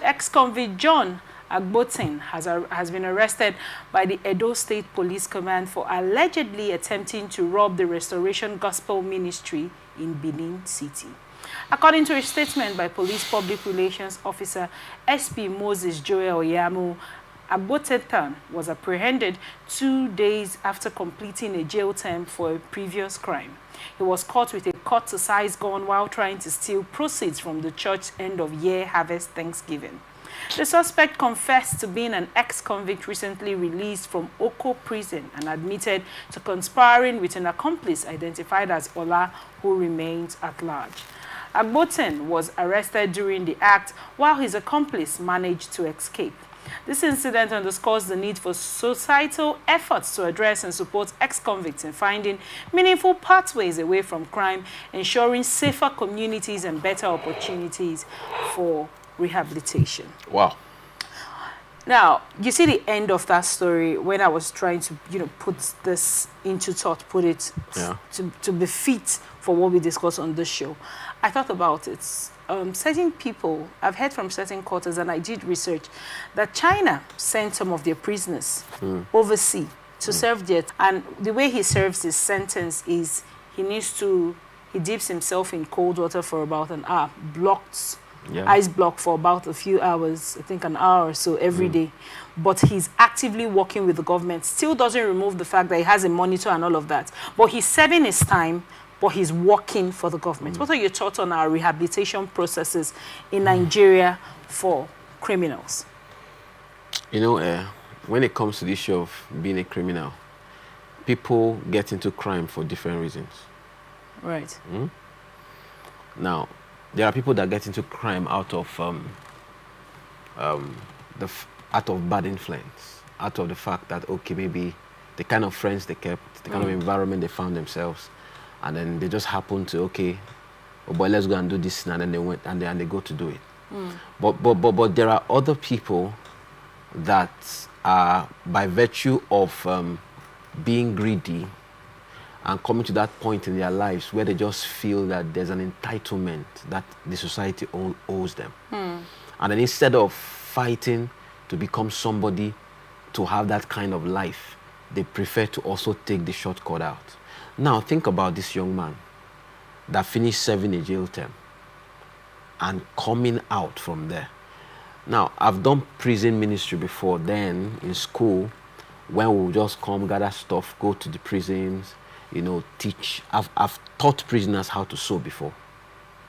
Ex-convict John Agbontean has been arrested by the Edo State Police Command for allegedly attempting to rob the Restoration Gospel Ministry in Benin City. According to a statement by Police Public Relations Officer SP Moses Joel Yamu, Agbontean was apprehended 2 days after completing a jail term for a previous crime. He was caught with a cut-to-size gun while trying to steal proceeds from the church end-of-year harvest Thanksgiving. The suspect confessed to being an ex-convict recently released from Oko prison and admitted to conspiring with an accomplice identified as Ola, who remains at large. Agbontean was arrested during the act while his accomplice managed to escape. This incident underscores the need for societal efforts to address and support ex-convicts in finding meaningful pathways away from crime, ensuring safer communities and better opportunities for rehabilitation. Wow. Now, you see the end of that story when I was trying to, put this into thought, put it to be fit for what we discuss on this show. I thought about it. Certain people, I've heard from certain quarters, and I did research, that China sent some of their prisoners overseas to serve there. And the way he serves his sentence is he dips himself in cold water for about an hour, ice block for about a few hours, I think an hour or so every day. But he's actively working with the government. Still doesn't remove the fact that he has a monitor and all of that. But he's serving his time, but he's working for the government. What are your thoughts on our rehabilitation processes in Nigeria for criminals? When it comes to the issue of being a criminal, people get into crime for different reasons. Right. Now, there are people that get into crime out of bad influence, out of the fact that, okay, maybe the kind of friends they kept, the kind of environment they found themselves, and then they just happen to, okay, oh boy, let's go and do this, and then they went and they go to do it. But there are other people that are, by virtue of being greedy and coming to that point in their lives where they just feel that there's an entitlement that the society owes them. And then instead of fighting to become somebody to have that kind of life, they prefer to also take the shortcut out. Now, think about this young man that finished serving a jail term and coming out from there. Now, I've done prison ministry before then in school, when we would just come, gather stuff, go to the prisons, teach. I've taught prisoners how to sew before.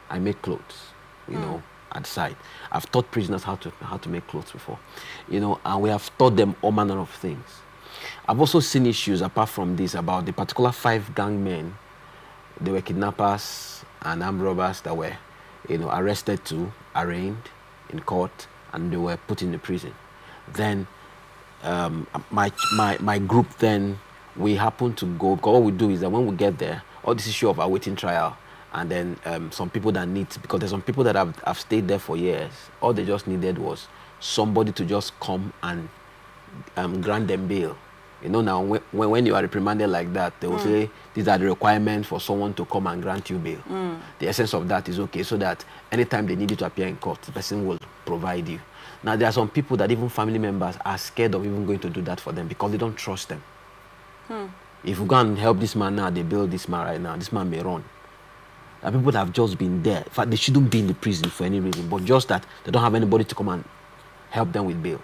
I make clothes, at the side. I've taught prisoners how to make clothes before, and we have taught them all manner of things. I've also seen issues apart from this about the particular 5 gang men. They were kidnappers and armed robbers that were, arrested too, arraigned in court, and they were put in the prison. Then my group then, we happen to go, because what we do is that when we get there, all this issue of awaiting trial, and then some people that need, because there's some people that have stayed there for years, all they just needed was somebody to just come and grant them bail. Now when you are reprimanded like that, they will say these are the requirements for someone to come and grant you bail. The essence of that is, okay, so that anytime they need you to appear in court, the person will provide you. Now there are some people that even family members are scared of even going to do that for them because they don't trust them. If you go and help this man now, they bail this man right now, this man may run. And people that have just been there, in fact, they shouldn't be in the prison for any reason, but just that they don't have anybody to come and help them with bail.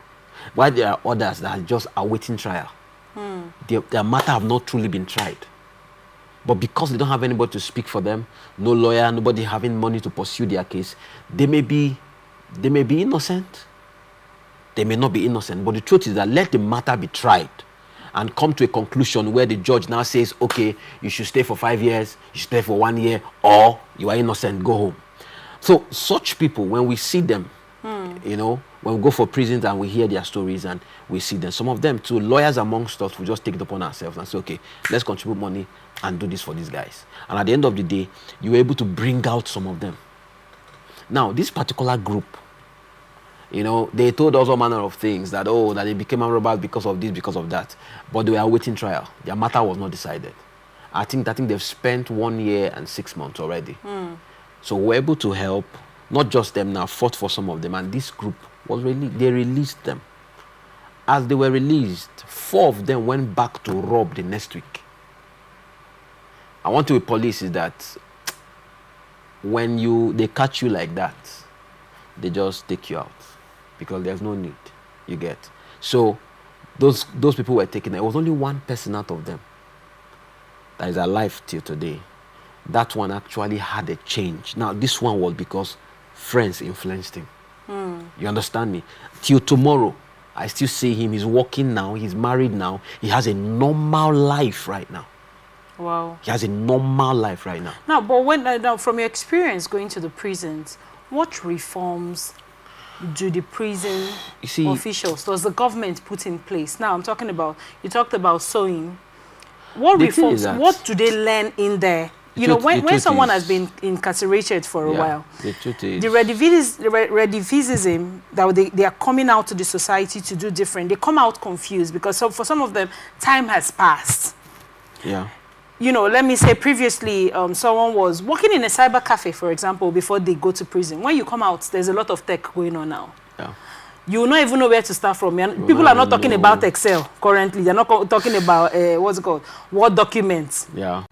While there are others that are just awaiting trial. Their matter have not truly been tried. But because they don't have anybody to speak for them, no lawyer, nobody having money to pursue their case, they may be innocent. They may not be innocent. But the truth is that let the matter be tried and come to a conclusion where the judge now says, okay, you should stay for 5 years, you should stay for 1 year, or you are innocent, go home. So such people, when we see them, when we go for prisons and we hear their stories and we see them, some of them too, lawyers amongst us, we just take it upon ourselves and say, okay, let's contribute money and do this for these guys. And at the end of the day, you were able to bring out some of them. Now, this particular group, they told us all manner of things, that they became armed robbers because of this, because of that. But they were awaiting trial. Their matter was not decided. I think they've spent 1 year and 6 months already. So we're able to help, not just them now, fought for some of them. And this group was released. They released them. As they were released, 4 of them went back to rob the next week. I want to with police is that when they catch you like that, they just take you out because there's no need. You get. So those people were taken. There was only one person out of them that is alive till today. That one actually had a change. Now this one was because friends influenced him. You understand me? Till tomorrow, I still see him. He's working now. He's married now. He has a normal life right now. Wow. He has a normal life right now. Now, but when now from your experience going to the prisons, what reforms do the prison officials, does the government put in place? Now, I'm talking about, you talked about sewing. What reforms, what do they learn in there? You know, when someone has been incarcerated for a while, the truth is, the redivivism that they are coming out to the society to do different, they come out confused because for some of them, time has passed. Yeah. You know, let me say previously, someone was working in a cyber cafe, for example, before they go to prison. When you come out, there's a lot of tech going on now. Yeah. You will not even know where to start from. People are not talking about Excel currently. They're not talking about, what's it called, Word documents. Yeah.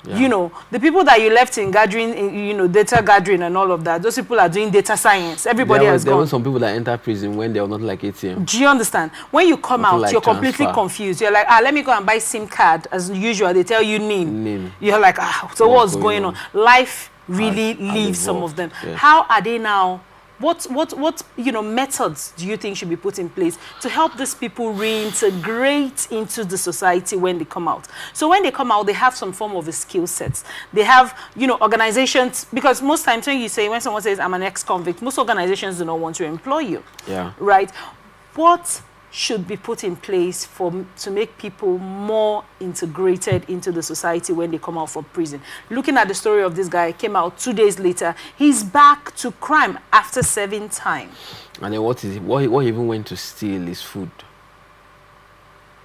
Yeah. You know, the people that you left in gathering, you know, data gathering and all of that, those people are doing data science. Everybody has gone. There were some people that enter prison when they were not like ATM. Do you understand? When you come out, you're completely confused. You're like, let me go and buy SIM card. As usual, they tell you NIN. You're like, so what's going on? Life really leaves some of them. Yeah. How are they now? What you know, methods do you think should be put in place to help these people reintegrate into the society when they come out? So when they come out, they have some form of a skill set. They have, you know, organizations, because most times when someone says, I'm an ex-convict, most organizations do not want to employ you. Yeah. Right? What should be put in place to make people more integrated into the society when they come out from prison? Looking at the story of this guy, came out 2 days later, he's back to crime after serving time. And then what he even went to steal is food.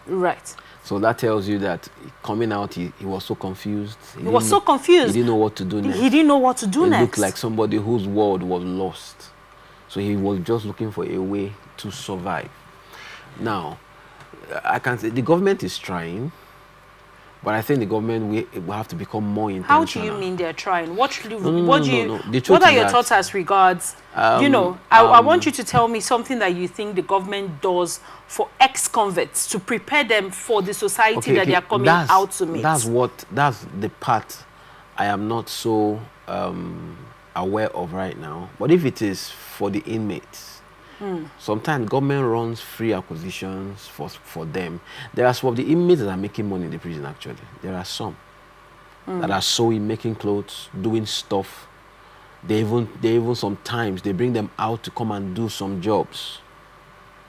Right. So that tells you that coming out, he was so confused. He was so confused. He didn't know what to do next. He didn't know what to do next. He looked like somebody whose world was lost. So he was just looking for a way to survive. Now, I can say the government is trying, but I think the government will have to become more intentional. How do you mean they're trying? What are your thoughts as regards, you know, I want you to tell me something that you think the government does for ex-convicts to prepare them for the society that they are coming out to meet. That's the part I am not so aware of right now. But if it is for the inmates, sometimes government runs free acquisitions for them. There are some of the inmates that are making money in the prison, actually. There are some that are sewing, making clothes, doing stuff. They even sometimes, they bring them out to come and do some jobs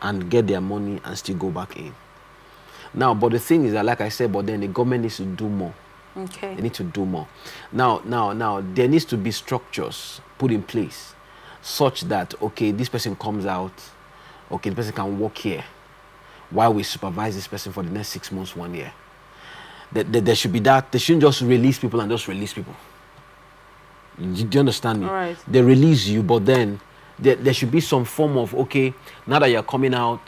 and get their money and still go back in. Now, but the thing is that, like I said, but then the government needs to do more. Okay. They need to do more. Now, there needs to be structures put in place such that, okay, this person comes out, okay, the person can work here while we supervise this person for the next 6 months, 1 year. There should be that. They shouldn't just release people and just release people. Do you understand me? All right. They release you, but then there should be some form of, okay, now that you're coming out,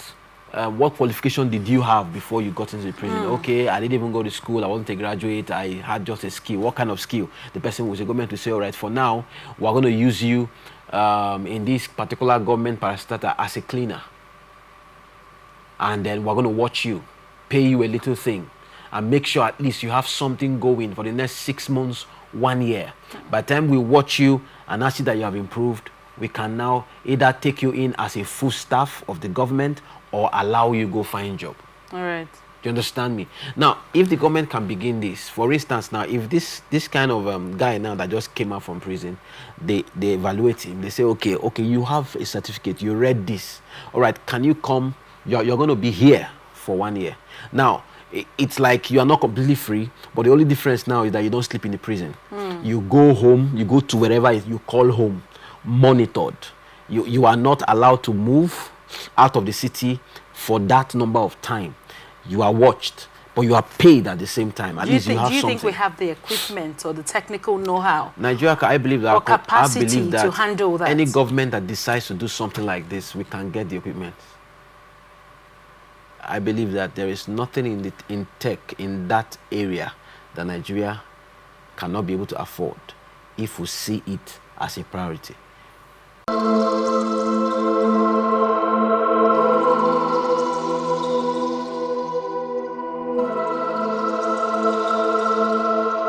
what qualification did you have before you got into the prison? Okay, I didn't even go to school. I wasn't a graduate. I had just a skill. What kind of skill? The person was the government to say, all right, for now, we're going to use you in this particular government parastatal as a cleaner. And then we're going to watch you, pay you a little thing, and make sure at least you have something going for the next 6 months, 1 year. By the time we watch you and see that you have improved, we can now either take you in as a full staff of the government or allow you go find a job. All right. Do you understand me? Now, if the government can begin this, for instance, now, if this kind of guy now that just came out from prison, they evaluate him. They say, okay, you have a certificate. You read this. All right, can you come? You're going to be here for 1 year. Now, it's like you are not completely free, but the only difference now is that you don't sleep in the prison. You go home, you go to wherever you call home, monitored. You are not allowed to move out of the city for that number of time. You are watched. but you are paid at the same time. At least you have do you something. think we have the equipment or the technical know-how? Nigeria, I believe that, or capacity to handle that? Any government that decides to do something like this, we can get the equipment. I believe that there is nothing in tech in that area that Nigeria cannot be able to afford if we see it as a priority.